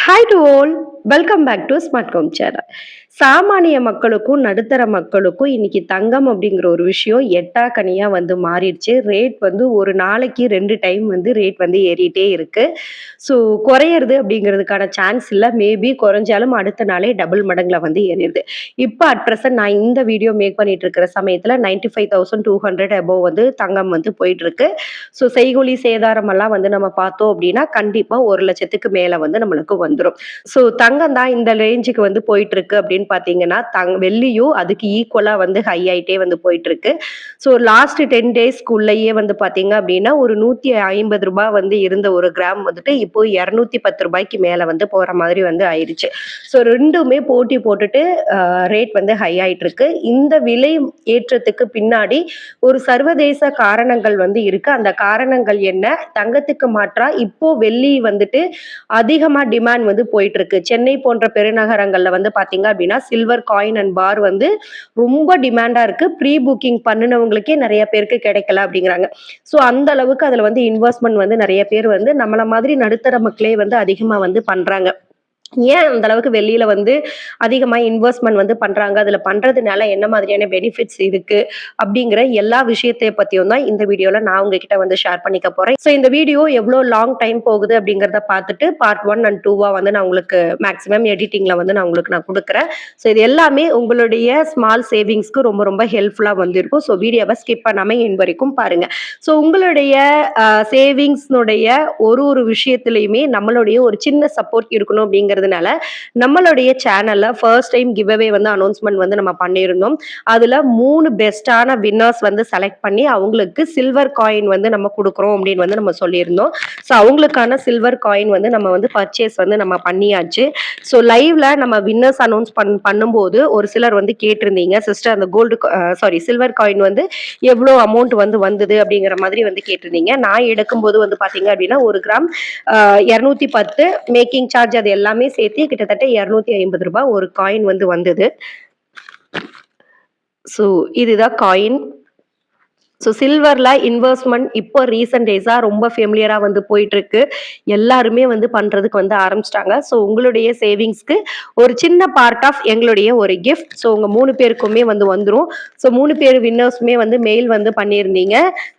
Hi to all. Welcome back to smart home channel. சாமானிய மக்களுக்கும் நடுத்தர மக்களுக்கும் இன்னைக்கு தங்கம் அப்படிங்கிற ஒரு விஷயம் எட்டாக்கனியா வந்து மாறிடுச்சு. ரேட் வந்து ஒரு நாளைக்கு 2 டைம் வந்து ரேட் வந்து ஏறிட்டே இருக்கு. ஸோ குறையிறது அப்படிங்கிறதுக்கான சான்ஸ் இல்ல. மேபி குறைஞ்சாலும் அடுத்த நாளே டபுள் மடங்குல வந்து ஏறிடுது. இப்ப அட் பிரசன்ட் நான் இந்த வீடியோ மேக் பண்ணிட்டு இருக்கிற சமயத்துல 95,200 அபோவ் வந்து தங்கம் வந்து போயிட்டு இருக்கு. ஸோ செய்கூலி சேதாரம் எல்லாம் வந்து நம்ம பார்த்தோம் அப்படின்னா கண்டிப்பா 1,00,000க்கு மேல வந்து நம்மளுக்கு வந்துரும். ஸோ தங்கம் தான் இந்த ரேஞ்சுக்கு வந்து போயிட்டு இருக்கு அப்படின்னு பார்த்தீங்கன்னா, வெள்ளியும் அதுக்கு ஈக்குவலா வந்து ஹை ஆயிட்டே வந்து போயிட்டு இருக்கு. ஸோ லாஸ்ட் 10 டேஸ்க்குள்ளயே வந்து பார்த்தீங்க அப்படின்னா, ஒரு ரூ. 150 வந்து இருந்த ஒரு கிராம் வந்துட்டு இப்போ ரூ. 210 மேல வந்து போற மாதிரி வந்து ஆயிடுச்சு. ஸோ 2மே போட்டி போட்டுட்டு ரேட் வந்து ஹை ஆயிட்டு இருக்கு. இந்த விலை ஏற்றத்துக்கு பின்னாடி ஒரு சர்வதேச காரணங்கள் வந்து இருக்கு. அந்த காரணங்கள் என்ன? தங்கத்துக்கு மாற்றா இப்போ வெள்ளி வந்துட்டு அதிகமா டிமாண்ட் வந்து போயிட்டு இருக்கு. சென்னை போன்ற பெருநகரங்கள்ல வந்து பார்த்தீங்க அப்படின்னா, சில்வர் காயின் அண்ட் பார் வந்து ரொம்ப டிமாண்டா இருக்கு. ப்ரீ புக்கிங் பண்ணுனவங்களுக்கே நெறைய பேருக்கு கிடைக்கல அப்படிங்கிறாங்க. ஸோ அந்த அளவுக்கு அதுல வந்து இன்வெஸ்ட்மென்ட் வந்து நெறைய பேர் வந்து நம்மள மாதிரி நடுத்தர மக்களே வந்து அதிகமா வந்து பண்றாங்க. ஏன் அந்த அளவுக்கு வெளியில வந்து அதிகமா இன்வெஸ்ட்மென்ட் வந்து பண்றாங்க? அதுல பண்றதுனால என்ன மாதிரியான பெனிஃபிட்ஸ் இருக்கு? அப்படிங்கிற எல்லா விஷயத்தை பத்தியும் தான் இந்த வீடியோல நான் உங்ககிட்ட வந்து ஷேர் பண்ணிக்க போறேன். ஸோ இந்த வீடியோ எவ்வளோ லாங் டைம் போகுது அப்படிங்கிறத பார்த்துட்டு பார்ட் 1 அண்ட் 2வா வந்து நான் உங்களுக்கு மேக்ஸிமம் எடிட்டிங்ல வந்து நான் குடுக்குறேன். ஸோ இது எல்லாமே உங்களுடைய ஸ்மால் சேவிங்ஸ்க்கு ரொம்ப ரொம்ப ஹெல்ப்ஃபுல்லா வந்து இருக்கும். ஸோ வீடியோவ ஸ்கிப் பண்ணாம எண்ட் வரைக்கும் பாருங்க. ஸோ உங்களுடைய சேவிங்ஸ்னுடைய ஒரு விஷயத்திலயுமே நம்மளுடைய ஒரு சின்ன சப்போர்ட் இருக்கணும் அப்படிங்கிறதுனால நம்மளுடைய சேனல்ல ஃபர்ஸ்ட் டைம் கிவ் அவே வந்து அனௌன்ஸ்மெண்ட் வந்து நம்ம பண்ணியிருந்தோம். அதுல 3 பெஸ்டான வின்னர்ஸ் வந்து செலக்ட் பண்ணி அவங்களுக்கு சில்வர் காயின் வந்து நம்ம குடுக்குறோம் அப்படின்னு வந்து நம்ம சொல்லியிருந்தோம். ஸோ அவங்களுக்கான சில்வர் காயின் வந்து நம்ம வந்து பர்ச்சேஸ் வந்து நம்ம பண்ணியாச்சு. ஸோ லைவ்ல நம்ம வின்னர்ஸ் அனௌன்ஸ் பண்ணும்போது ஒரு சிலர் வந்து கேட்டிருந்தீங்க, சிஸ்டர் அந்த சில்வர் காயின் வந்து எவ்வளோ அமௌண்ட் வந்து வந்தது அப்படிங்கிற மாதிரி வந்து கேட்டிருந்தீங்க. நான் எடுக்கும்போது வந்து பாத்தீங்க அப்படின்னா 1 கிராம் 210 மேக்கிங் சார்ஜ் அது எல்லாமே சேர்த்து கிட்டத்தட்ட ரூ. 250 ஒரு காயின் வந்து வந்தது. ஸோ இதுதான் காயின். ஸோ சில்வர்ல இன்வெஸ்ட்மெண்ட் இப்போ ரீசன்ட் டேஸா ரொம்ப ஃபெமிலியரா வந்து போயிட்டு இருக்கு. எல்லாருமே வந்து பண்றதுக்கு வந்து ஆரம்பிச்சிட்டாங்க. ஸோ உங்களுடைய சேவிங்ஸ்க்கு ஒரு சின்ன பார்ட் ஆஃப் எங்களுடைய ஒரு கிஃப்ட். ஸோ உங்க 3 பேருக்குமே வந்து வந்துரும். ஸோ 3 பேர் வின்னர்ஸுமே வந்து மெயில் வந்து பண்ணியிருந்தீங்க.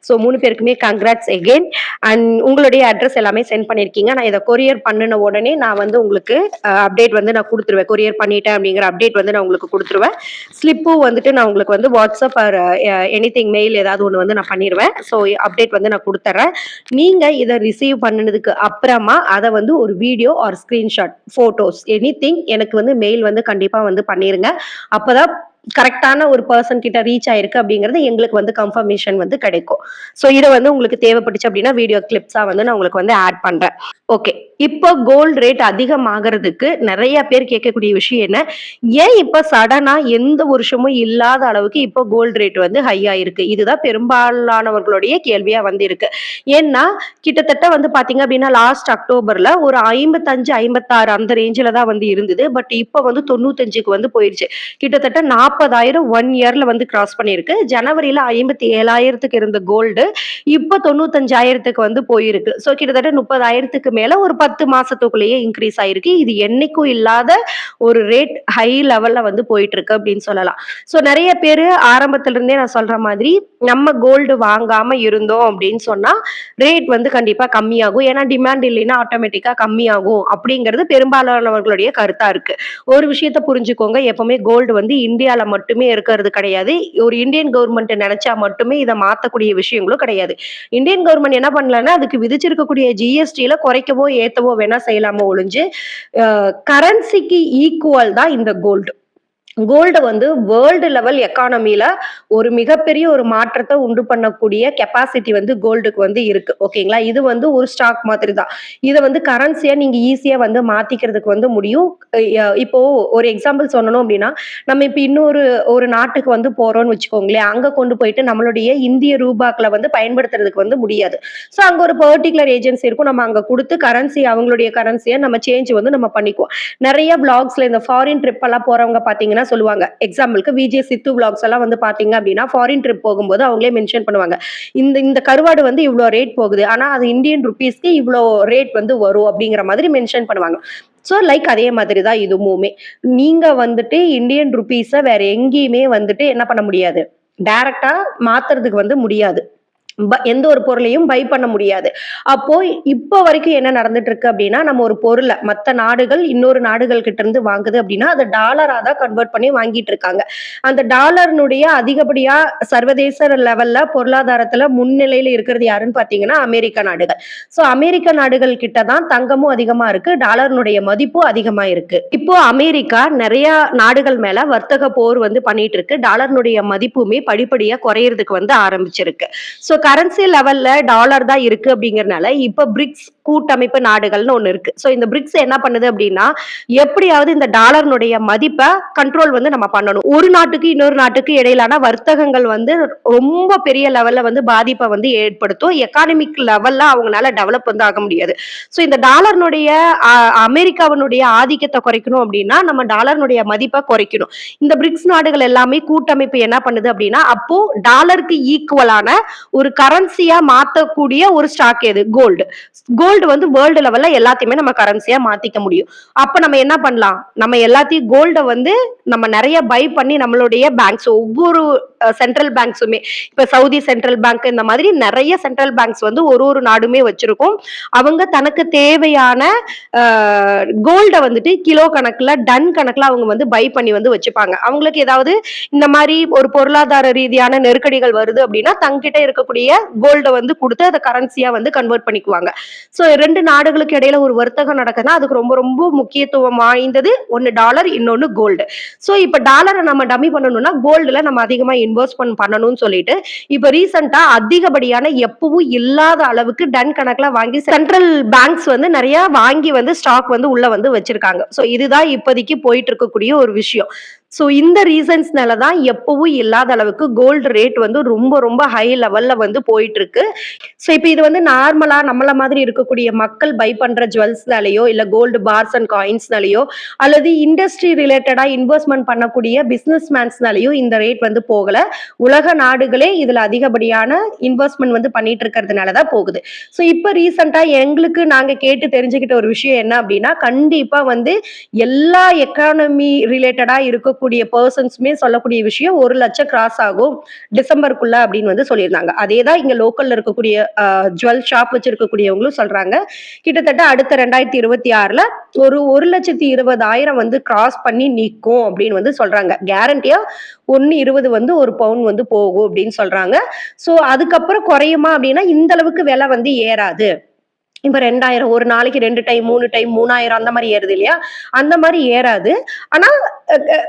ஸோ 3 பேருக்குமே கங்க்ராட்ஸ் எகெயின். அண்ட் உங்களுடைய அட்ரஸ் எல்லாமே சென்ட் பண்ணியிருக்கீங்க. நான் இதை கொரியர் பண்ணின உடனே நான் வந்து உங்களுக்கு அப்டேட் வந்து நான் கொடுத்துருவேன். கொரியர் பண்ணிட்டேன் அப்படிங்கிற அப்டேட் வந்து நான் உங்களுக்கு கொடுத்துருவேன். ஸ்லிப்பும் வந்துட்டு நான் உங்களுக்கு வந்து வாட்ஸ்அப் ஆர் எனிதிங் மெயில் ஏதாவது ஒன்று வந்து நான் பண்ணிடுவேன். ஸோ அப்டேட் வந்து நான் கொடுத்துட்றேன். நீங்க இதை ரிசீவ் பண்ணதுக்கு அப்புறமா அதை வந்து ஒரு video R screenshot photos anything எனக்கு வந்து மெயில் வந்து கண்டிப்பா வந்து பண்ணிருங்க. அப்பதான் கரெக்டான ஒரு பர்சன் கிட்ட ரீச் ஆயிருக்கு அப்படிங்கிறது எங்களுக்கு வந்து கன்ஃபர்மேஷன் வந்து கிடைக்கும். ஸோ இதை வந்து உங்களுக்கு தேவைப்பட்டுச்சு அப்படின்னா வீடியோ கிளிப்ஸா வந்து நான் உங்களுக்கு வந்து ஆட் பண்றேன். ஓகே, இப்போ கோல்டு ரேட் அதிகமாகிறதுக்கு நிறைய பேர் கேட்கக்கூடிய விஷயம் என்ன? ஏன் இப்ப சடனா எந்த வருஷமும் இல்லாத அளவுக்கு இப்போ கோல்டு ரேட் வந்து ஹை ஆயிருக்கு? இதுதான் பெரும்பாலானவர்களுடைய கேள்வியா வந்து இருக்கு. ஏன்னா கிட்டத்தட்ட வந்து பாத்தீங்க அப்படின்னா லாஸ்ட் அக்டோபர்ல ஒரு 55, 56 அந்த ரேஞ்சில தான் வந்து இருந்தது. பட் இப்போ வந்து 95க்கு வந்து போயிருச்சு. கிட்டத்தட்ட 40,000 1 இயர்ல வந்து கிராஸ் பண்ணிருக்கு. ஜனவரியில 57,000க்கு இருந்த கோல்டு இப்போ 95,000க்கு வந்து போயிருக்கு. ஸோ கிட்டத்தட்ட 30,000க்கு மேல ஒரு 10 மாசத்துக்குள்ளேயே இன்க்ரீஸ் ஆயிருக்கு. இது என்னைக்கும் இல்லாத ஒரு ரேட் ஹை லெவல்ல வந்து போயிட்டு இருக்கு அப்படின்னு சொல்லலாம். ஸோ நிறைய பேரு ஆரம்பத்துல இருந்தே நான் சொல்ற மாதிரி நம்ம கோல்டு வாங்காம இருந்தோம் அப்படின்னு சொன்னா ரேட் வந்து கண்டிப்பா கம்மியாகும். ஏன்னா டிமாண்ட் இல்லைன்னா ஆட்டோமேட்டிக்கா கம்மியாகும் அப்படிங்கிறது பெரும்பாலானவர்களுடைய கருத்தா இருக்கு. ஒரு விஷயத்த புரிஞ்சுக்கோங்க, எப்பவுமே கோல்டு வந்து இந்தியால மட்டுமே இருக்கிறது கிடையாது. ஒரு இந்தியன் கவர்மெண்ட் நினைச்சா மட்டுமே இதை மாத்தக்கூடிய விஷயங்களும் கிடையாது. இந்தியன் கவர்மெண்ட் என்ன பண்ணலன்னா அதுக்கு விதிச்சிருக்கக்கூடிய ஜிஎஸ்டில குறைக்கவோ ஏத்தவோ வேணா செய்யலாமோ ஒழிஞ்சு கரன்சிக்கு ஈக்குவல் தான் இந்த கோல்டு. கோல்டு வந்து வேர்ல்டு லெவல் எக்கானமில ஒரு மிகப்பெரிய ஒரு மாற்றத்தை உண்டு பண்ணக்கூடிய கெப்பாசிட்டி வந்து கோல்டுக்கு வந்து இருக்கு. ஓகேங்களா? இது வந்து ஒரு ஸ்டாக் மாதிரி தான். இதை வந்து கரன்சியா நீங்க ஈஸியா வந்து மாத்திக்கிறதுக்கு வந்து முடியும். இப்போ ஒரு எக்ஸாம்பிள் சொல்லணும் அப்படின்னா நம்ம இப்ப ஒரு நாட்டுக்கு வந்து போறோம்னு வச்சுக்கோங்களேன். அங்க கொண்டு போயிட்டு நம்மளுடைய இந்திய ரூபாக்களை வந்து பயன்படுத்துறதுக்கு வந்து முடியாது. ஸோ அங்க ஒரு பர்டிகுலர் ஏஜென்சி இருக்கும். நம்ம அங்க கொடுத்து கரன்சி அவங்களுடைய கரன்சியை நம்ம சேஞ்ச் வந்து நம்ம பண்ணிக்குவோம். நிறைய பிளாக்ஸ்ல இந்த ஃபாரின் ட்ரிப் எல்லாம் போறவங்க பாத்தீங்கன்னா சொல்லுவாங்க. எக்ஸாம்பிளுக்கு விஜய் சித்து பிளாக்ஸ் எல்லாம் வந்து பாத்தீங்க அப்படின்னா ஃபாரின் ட்ரிப் போகும்போது அவங்களே மென்ஷன் பண்ணுவாங்க. இந்த கருவாடு வந்து இவ்வளோ ரேட் போகுது. ஆனா அது இந்தியன் ருபீஸ்க்கு இவ்வளோ ரேட் வந்து வரும் அப்படிங்கிற மாதிரி மென்ஷன் பண்ணுவாங்க. ஸோ லைக் அதே மாதிரி தான் இதுவுமே. நீங்க வந்துட்டு இந்தியன் ருப்பீஸ வேற எங்கேயுமே வந்துட்டு என்ன பண்ண முடியாது. டைரக்ட்டா மாத்துறதுக்கு வந்து முடியாது. எந்த ஒரு பொருளையும் பை பண்ண முடியாது. அப்போ இப்போ வரைக்கும் என்ன நடந்துட்டு இருக்கு அப்படின்னா, நம்ம ஒரு பொருள மத்த நாடுகள் இன்னொரு நாடுகள் கிட்ட இருந்து வாங்குது அப்படின்னா, அத டாலரா தான் கன்வெர்ட் பண்ணி வாங்கிட்டு இருக்காங்க. அந்த டாலர்னுடைய அதிகப்படியா சர்வதேச லெவல்ல பொருளாதாரத்துல முன்னிலையில இருக்கிறது யாருன்னு பார்த்தீங்கன்னா, அமெரிக்க நாடுகள். ஸோ அமெரிக்க நாடுகள் கிட்ட தான் தங்கமும் அதிகமா இருக்கு. டாலர்னுடைய மதிப்பும் அதிகமா இருக்கு. இப்போ அமெரிக்கா நெறைய நாடுகள் மேல வர்த்தக போர் வந்து பண்ணிட்டு இருக்கு. டாலர்னுடைய மதிப்புமே படிப்படியா குறையறதுக்கு வந்து ஆரம்பிச்சிருக்கு. ஸோ கரன்சி லெவல்ல டாலர் தான் இருக்கு அப்படிங்கறதுனால இப்ப பிரிக்ஸ் கூட்டமைப்பு நாடுகள்னு ஒண்ணு இருக்கு. சோ இந்த பிரிக்ஸ் என்ன பண்ணுது அப்படின்னா, எப்படியாவது இந்த டாலர்னுடைய மதிப்பை கண்ட்ரோல் வந்து நம்ம பண்ணணும். ஒரு நாட்டுக்கு இன்னொரு நாட்டுக்கு இடையிலான வர்த்தகங்கள் வந்து ரொம்ப பெரிய லெவல்ல வந்து பாதிப்பை வந்து ஏற்படுத்தும். எக்கானமிக் லெவல்ல அவங்களால டெவலப் வந்து ஆக முடியாது. சோ இந்த டாலர்னுடைய அமெரிக்காவினுடைய ஆதிக்கத்தை குறைக்கணும் அப்படின்னா நம்ம டாலர்னுடைய மதிப்பை குறைக்கணும். இந்த பிரிக்ஸ் நாடுகள் எல்லாமே கூட்டமைப்பு என்ன பண்ணுது அப்படின்னா, அப்போ டாலருக்கு ஈக்குவலான ஒரு கரன்சியா மாத்தக்கூடிய ஒரு ஸ்டாக் எது? கோல்டு. கோல்டு வந்து வேர்ல்டு லெவல்ல எல்லாத்தையுமே நம்ம கரன்சியா மாத்திக்க முடியும். அப்ப நம்ம என்ன பண்ணலாம்? நம்ம எல்லாத்தையும் கோல்ட வந்து நம்ம நிறைய பை பண்ணி நம்மளுடைய பேங்க்ஸ் ஒவ்வொரு சென்ட்ரல் பேங்க்ஸுமே இப்ப சவுதி சென்ட்ரல் பேங்க் இந்த மாதிரி நிறைய சென்ட்ரல் பேங்க்ஸ் வந்து ஒரு நாடுமே வச்சிருக்கும். அவங்க தனக்கு தேவையான கோல்ட வந்துட்டு கிலோ கணக்குல டன் கணக்குல அவங்க வந்து பை பண்ணி வந்து வச்சுப்பாங்க. அவங்களுக்கு ஏதாவது இந்த மாதிரி ஒரு பொருளாதார ரீதியான நெருக்கடிகள் வருது அப்படின்னா தங்கிட்ட இருக்கக்கூடிய கோல்ட வந்து கொடுத்து அதை கரன்சியா வந்து கன்வெர்ட் பண்ணிக்குவாங்க. சோ 2 நாடுகளுக்கு இடையில ஒரு வர்த்தகம் நடக்குதுன்னா அதுக்கு ரொம்ப ரொம்ப முக்கியத்துவம் வாய்ந்தது ஒன்னு டாலர், இன்னொன்னு கோல்டு. சோ இப்ப டாலரை நம்ம டம்மி பண்ணணும்னா கோல்டுல நம்ம அதிகமா இன்வெஸ்ட்மெண்ட் பண்ணணும்னு சொல்லிட்டு இப்ப ரீசெண்டா அதிகப்படியான எப்பவும் இல்லாத அளவுக்கு டன் கணக்குல வாங்கி சென்ட்ரல் பேங்க்ஸ் வந்து நிறைய வாங்கி வந்து ஸ்டாக் வந்து உள்ள வந்து வச்சிருக்காங்க. சோ இதுதான் இப்போதைக்கு போயிட்டு இருக்கக்கூடிய ஒரு விஷயம். சோ இந்த ரீசன்ஸ்னால தான் எப்பவும் இல்லாத அளவுக்கு கோல்டு ரேட் வந்து ரொம்ப ரொம்ப ஹை லெவல்ல வந்து போயிட்டு இருக்கு. சோ இப்ப இது வந்து நார்மலா நம்மள மாதிரி இருக்கக்கூடிய மக்கள் பை பண்ற ஜுவல்ஸ்னாலயோ இல்ல கோல்டு பார்ஸ் அண்ட் காயின்ஸ்னாலயோ அல்லது இண்டஸ்ட்ரி ரிலேட்டடா இன்வெஸ்ட்மெண்ட் பண்ணக்கூடிய பிசினஸ் மேன்ஸ்னாலயோ இந்த ரேட் வந்து போகல. உலக நாடுகளே இதுல அதிகப்படியான இன்வெஸ்ட்மெண்ட் வந்து பண்ணிட்டு இருக்கிறதுனாலதான் போகுது. சோ இப்ப ரீசெண்டா எங்களுக்கு நாங்க கேட்டு தெரிஞ்சுக்கிட்ட ஒரு விஷயம் என்ன அப்படின்னா, கண்டிப்பா வந்து எல்லா எக்கானமி ரிலேட்டடா இருக்கக்கூடிய பர்சன்ஸ்மே சொல்லக்கூடிய விஷயம் 1 லட்சம் கிராஸ் ஆகும் டிசம்பருக்குள்ள அப்படின்னு வந்து சொல்லியிருந்தாங்க. அதேதான் இங்க லோக்கல்ல இருக்கக்கூடிய ஜுவல் ஷாப் வச்சிருக்கக்கூடியவங்களும் சொல்றாங்க. கிட்டத்தட்ட அடுத்த 2026ல ஒரு 1,20,000 வந்து கிராஸ் பண்ணி நிற்கும் அப்படின்னு வந்து சொல்றாங்க. கேரண்டியா 1.20 வந்து ஒரு பவுன் வந்து போகும் அப்படின்னு சொல்றாங்க. சோ அதுக்கப்புறம் குறையுமா அப்படின்னா இந்த அளவுக்கு விலை வந்து ஏறாது. இப்ப 2000 ஒரு நாளைக்கு 2 டைம் 3 டைம் 3000 அந்த மாதிரி ஏறுது இல்லையா? அந்த மாதிரி ஏறாது. ஆனா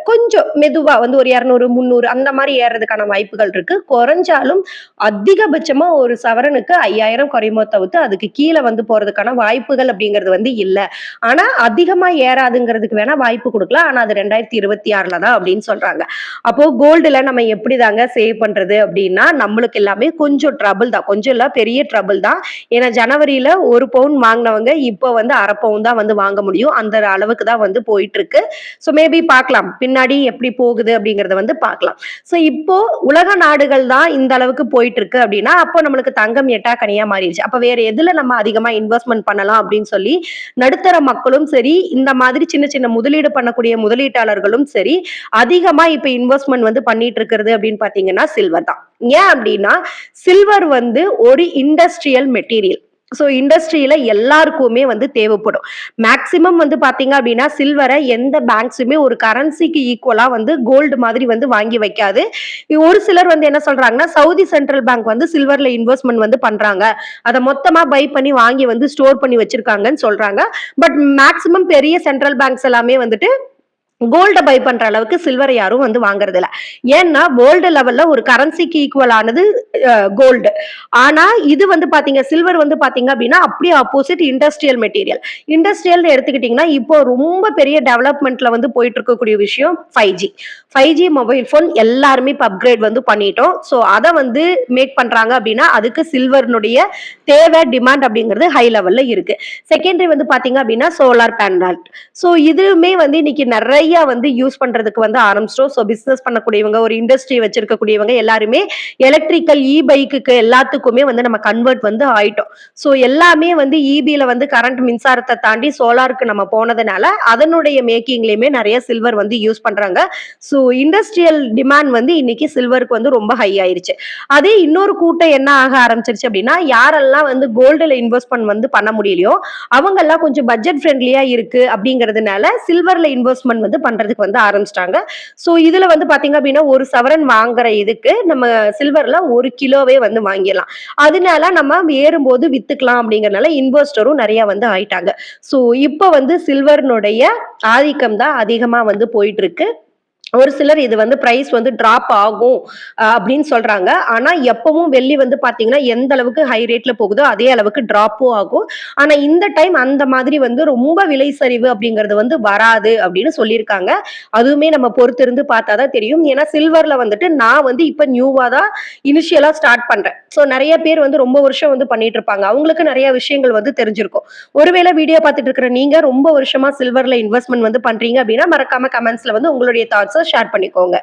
கொஞ்சம் மெதுவா வந்து ஒரு 200 300 அந்த மாதிரி ஏறதுக்கான வாய்ப்புகள் இருக்கு. குறைஞ்சாலும் அதிகபட்சமா ஒரு சவரனுக்கு 5000 குறையுமோ தவிர்த்து அதுக்கு கீழே வந்து போறதுக்கான வாய்ப்புகள் அப்படிங்கிறது வந்து இல்ல. ஆனா அதிகமா ஏறாதுங்கிறதுக்கு வேணா வாய்ப்பு கொடுக்கலாம். ஆனா அது 2026ல தான் அப்படின்னு சொல்றாங்க. அப்போ கோல்டுல நம்ம எப்படிதாங்க சேவ் பண்றது அப்படின்னா நம்மளுக்கு எல்லாமே கொஞ்சம் ட்ரபிள் தான். கொஞ்சம் இல்ல பெரிய ட்ரபிள் தான். ஏன்னா ஜனவரியில ஒரு பவுன் வாங்கினவங்க இப்போ வந்து 1/2 பவுன் தான் வந்து வாங்க முடியும். அந்த அளவுக்கு தான் வந்து போயிட்டு இருக்கு. சோ மேபி பார்க்கலாம் பின்னாடி எப்படி போகுது அப்படிங்கறத வந்து பார்க்கலாம். சோ இப்போ உலக நாடுகள் தான் இந்த அளவுக்கு போயிட்டு இருக்கு அப்படின்னா அப்போ நம்மளுக்கு தங்கம் எட்டா கனியா மாறிடுச்சு. அப்ப வேற எதுல நம்ம அதிகமா இன்வெஸ்ட்மெண்ட் பண்ணலாம் அப்படின்னு சொல்லி நடுத்தர மக்களும் சரி இந்த மாதிரி சின்ன சின்ன முதலீடு பண்ணக்கூடிய முதலீட்டாளர்களும் சரி அதிகமா இப்ப இன்வெஸ்ட்மெண்ட் வந்து பண்ணிட்டு இருக்கிறது அப்படின்னு பாத்தீங்கன்னா சில்வர் தான். ஏன் அப்படின்னா சில்வர் வந்து ஒரு இண்டஸ்ட்ரியல் மெட்டீரியல். சோ இண்டஸ்ட்ரியில எல்லாருக்குமே வந்து தேவைப்படும். மேக்சிமம் வந்து பாத்தீங்க அப்படின்னா சில்வரை எந்த பேங்க்ஸுமே ஒரு கரன்சிக்கு ஈக்குவலா வந்து கோல்டு மாதிரி வந்து வாங்கி வைக்காது. ஒரு சிலர் வந்து என்ன சொல்றாங்கன்னா சவுதி சென்ட்ரல் பேங்க் வந்து சில்வர்ல இன்வெஸ்ட்மெண்ட் வந்து பண்றாங்க. அதை மொத்தமா பை பண்ணி வாங்கி வந்து ஸ்டோர் பண்ணி வச்சிருக்காங்கன்னு சொல்றாங்க. பட் மேக்சிமம் பெரிய சென்ட்ரல் பேங்க்ஸ் எல்லாமே வந்துட்டு கோல்ட பை பண்ற அளவுக்கு சில்வர் யாரும் வந்து வாங்குறது இல்ல. ஏன்னா வேர்ல்டு லெவல்ல ஒரு கரன்சிக்கு ஈக்குவல் ஆனது கோல்டு. ஆனா இது வந்து பாத்தீங்க சில்வர் வந்து பாத்தீங்க அப்படின்னா அப்படியே ஆப்போசிட் இண்டஸ்ட்ரியல் மெட்டீரியல். இண்டஸ்ட்ரியல் எடுத்துக்கிட்டீங்கன்னா இப்போ ரொம்ப பெரிய டெவலப்மெண்ட்ல வந்து போயிட்டு இருக்கக்கூடிய விஷயம் 5G. 5G மொபைல் போன் எல்லாருமே இப்போ அப்கிரேட் வந்து பண்ணிட்டோம். சோ அதை வந்து மேக் பண்றாங்க அப்படின்னா அதுக்கு சில்வர்னுடைய தேவை டிமாண்ட் அப்படிங்கிறது ஹை லெவல்ல இருக்கு. செகண்டரி வந்து பாத்தீங்க அப்படின்னா சோலார் பேனல். சோ இதுவுமே வந்து இன்னைக்கு நிறைய நிறைய வந்து யூஸ் பண்றதுக்கு வந்து ஆரம்பிச்சிட்டோம். ஸோ பிசினஸ் பண்ணக்கூடியவங்க, ஒரு இண்டஸ்ட்ரி வச்சிருக்கக்கூடியவங்க எல்லாருமே எலக்ட்ரிக்கல் பைக்குக்கு எல்லாத்துக்குமே வந்து நம்ம கன்வெர்ட் வந்து ஆயிட்டோம். ஸோ எல்லாமே வந்து இபில வந்து கரண்ட் மின்சாரத்தை தாண்டி சோலாருக்கு நம்ம போனதுனால அதனுடைய மேக்கிங்லயுமே நிறைய சில்வர் வந்து யூஸ் பண்றாங்க. ஸோ இண்டஸ்ட்ரியல் டிமாண்ட் வந்து இன்னைக்கு சில்வருக்கு வந்து ரொம்ப ஹை ஆயிருச்சு. அதே இன்னொரு கூட்டம் என்ன ஆக ஆரம்பிச்சிருச்சு அப்படின்னா, யாரெல்லாம் வந்து கோல்டுல இன்வெஸ்ட்மெண்ட் வந்து பண்ண முடியலையோ அவங்க எல்லாம் கொஞ்சம் பட்ஜெட் ஃப்ரெண்ட்லியா இருக்கு அப்படிங்கிறதுனால சில்வர்ல இன்வெஸ்ட்மெண்ட் வந்து பண்றதுக்கு வந்து ஆரம்பிச்சிட்டாங்க. ஸோ இதுல வந்து பாத்தீங்க அப்படின்னா ஒரு சவரன் வாங்குற இதுக்கு நம்ம சில்வர்ல 1 கிலோவே வந்து வாங்கிடலாம். அதனால நம்ம ஏறும்போது வித்துக்கலாம் அப்படிங்கறதுனால இன்வெஸ்டரும் நிறைய வந்து ஆயிட்டாங்க. ஸோ இப்ப வந்து சில்வர்னுடைய ஆதிக்கம் தான் அதிகமா வந்து போயிட்டு இருக்கு. ஒரு சிலர் இது வந்து பிரைஸ் வந்து டிராப் ஆகும் அப்படின்னு சொல்றாங்க. ஆனா எப்பவும் வெள்ளி வந்து பாத்தீங்கன்னா எந்த அளவுக்கு ஹை ரேட்ல போகுதோ அதே அளவுக்கு டிராப்பும் ஆகும். ஆனா இந்த டைம் அந்த மாதிரி வந்து ரொம்ப விலை சரிவு அப்படிங்கிறது வந்து வராது அப்படின்னு சொல்லியிருக்காங்க. அதுவுமே நம்ம பொறுத்திருந்து பார்த்தாதான் தெரியும். ஏன்னா சில்வர்ல வந்துட்டு நான் வந்து இப்ப நியூவா தான் இனிஷியலா ஸ்டார்ட் பண்றேன். ஸோ நிறைய பேர் வந்து ரொம்ப வருஷம் வந்து பண்ணிட்டு இருப்பாங்க. அவங்களுக்கு நிறைய விஷயங்கள் வந்து தெரிஞ்சிருக்கும். ஒருவேளை வீடியோ பார்த்துட்டு இருக்கிற நீங்க ரொம்ப வருஷமா சில்வர்ல இன்வெஸ்ட்மெண்ட் வந்து பண்றீங்க அப்படின்னா மறக்காம கமெண்ட்ஸ்ல வந்து உங்களுடைய தாட்ஸ் ஷேர் பண்ணிக்கோங்க.